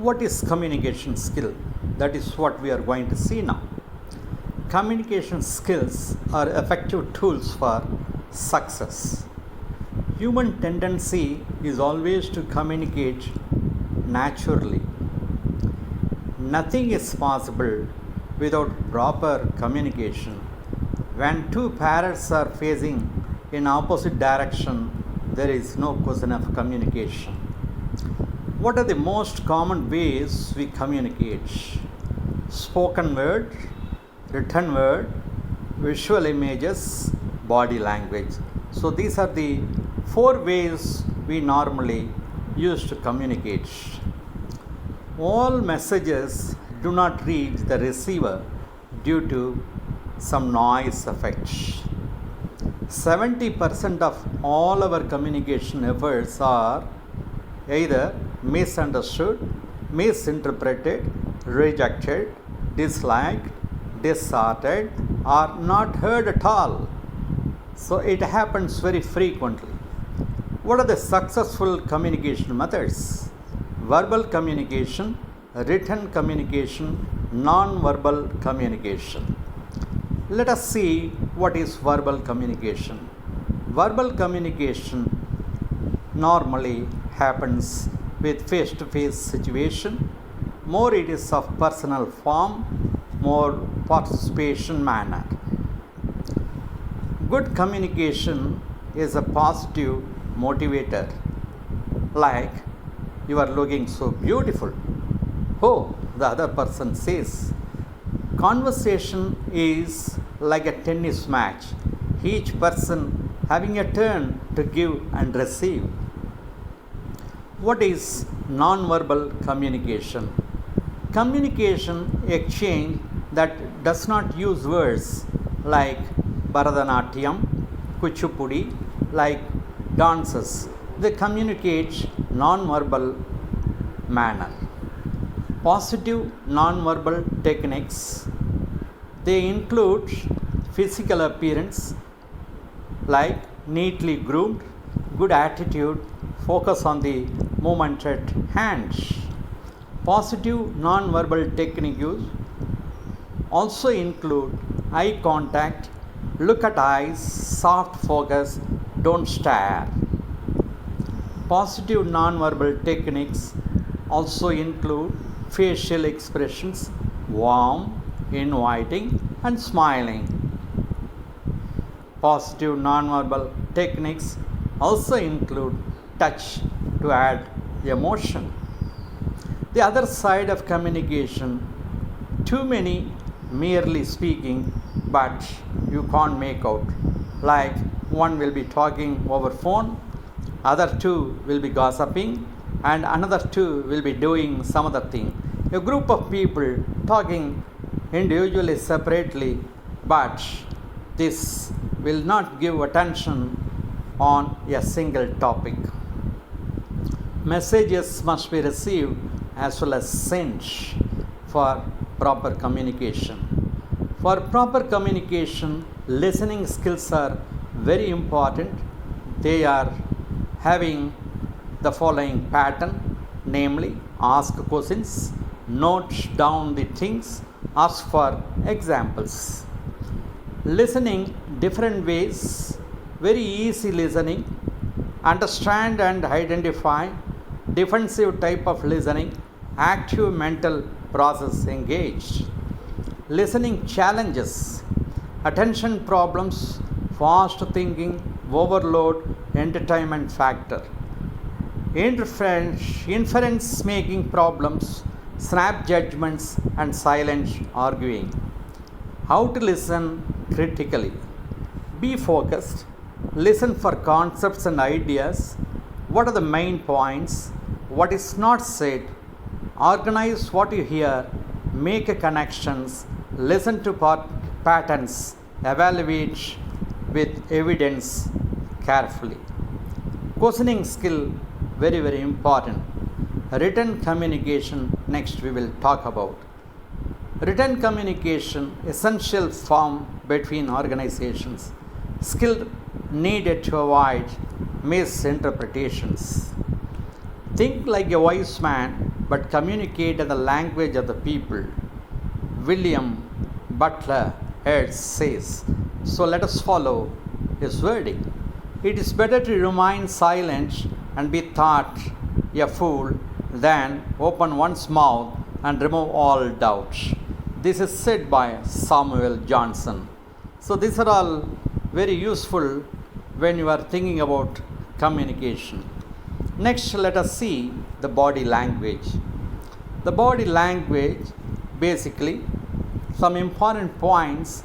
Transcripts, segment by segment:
What is communication skill? That is what we are going to see now. Communication skills are effective tools for success. Human tendency is always to communicate naturally. Nothing is possible without proper communication. When two parrots are facing in opposite direction, there is no question of communication. What are the most common ways we communicate? Spoken word, written word, visual images, body language. So these are the 4 ways we normally use to communicate. All messages do not reach the receiver due to some noise effect. 70% of all our communication efforts are either misunderstood, misinterpreted, rejected, disliked, distorted, or not heard at all. So it happens very frequently. What are the successful communication methods? Verbal communication, written communication, non-verbal communication. Let us see what is verbal communication. Verbal communication normally happens with face-to-face situation. More it is of personal form, more participation manner. Good communication is a positive motivator. Like, you are looking so beautiful. Oh, the other person says. Conversation is like a tennis match, each person having a turn to give and receive. What is non-verbal communication? Communication exchange that does not use words like Bharatanatyam, Kuchipudi, like dances. They communicate non-verbal manner. Positive non-verbal techniques, they include physical appearance like neatly groomed, good attitude, focus on the movement at hands. Positive non-verbal techniques also include eye contact, look at eyes, soft focus, don't stare. Positive non-verbal techniques also include facial expressions, warm, inviting, and smiling. Positive non-verbal techniques also include touch to add emotion. The other side of communication, too many merely speaking, but you can't make out. Like one will be talking over phone, other two will be gossiping, and another two will be doing some other thing. A group of people talking individually, separately, but this will not give attention on a single topic. Messages must be received as well as sent for proper communication. For proper communication, listening skills are very important. They are having the following pattern, namely ask questions, note down the things, ask for examples. Listening different ways, very easy listening, understand and identify, defensive type of listening, active mental process engaged. Listening challenges, attention problems, fast thinking, overload, entertainment factor. Inference making problems, snap judgments, and silent arguing. How to listen critically. Be focused. Listen for concepts and ideas. What are the main points? What is not said? Organize what you hear. Make connections. Listen to patterns. Evaluate with evidence carefully. Questioning skill, very, very important. Written communication, next we will talk about. Written communication, essential form between organizations. Skill needed to avoid misinterpretations. Think like a wise man, but communicate in the language of the people. William Butler Yeats says. So let us follow his wording. It is better to remain silent and be thought a fool than open one's mouth and remove all doubts. This is said by Samuel Johnson. So these are all very useful when you are thinking about communication. Next, let us see the body language. The body language, basically, some important points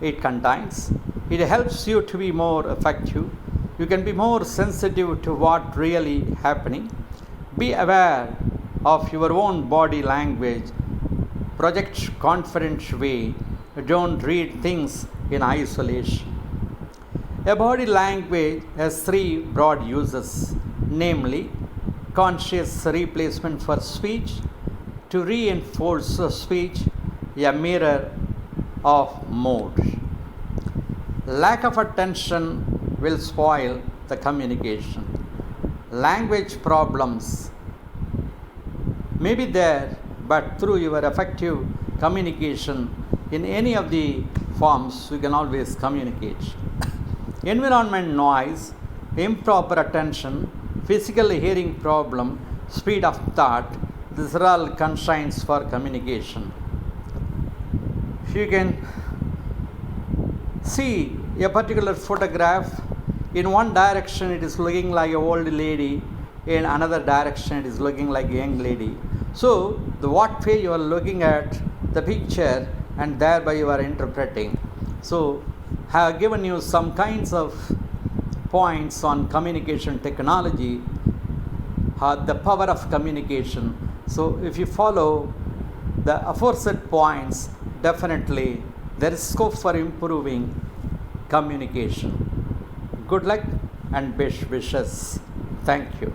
it contains. It helps you to be more effective. You can be more sensitive to what really happening. Be aware of your own body language. Project confident way. Don't read things in isolation. A body language has three broad uses, namely conscious replacement for speech, to reinforce speech, a mirror of mood. Lack of attention will spoil the communication. Language problems may be there, but through your effective communication in any of the forms, you can always communicate. Environment noise, improper attention, physical hearing problem, speed of thought, these are all constraints for communication. You can see a particular photograph. In one direction it is looking like an old lady, in another direction it is looking like a young lady. So what way you are looking at the picture and thereby you are interpreting. So I have given you some kinds of points on communication technology, the power of communication. So if you follow the aforesaid points, definitely there is scope for improving communication. Good luck and best wishes. Thank you.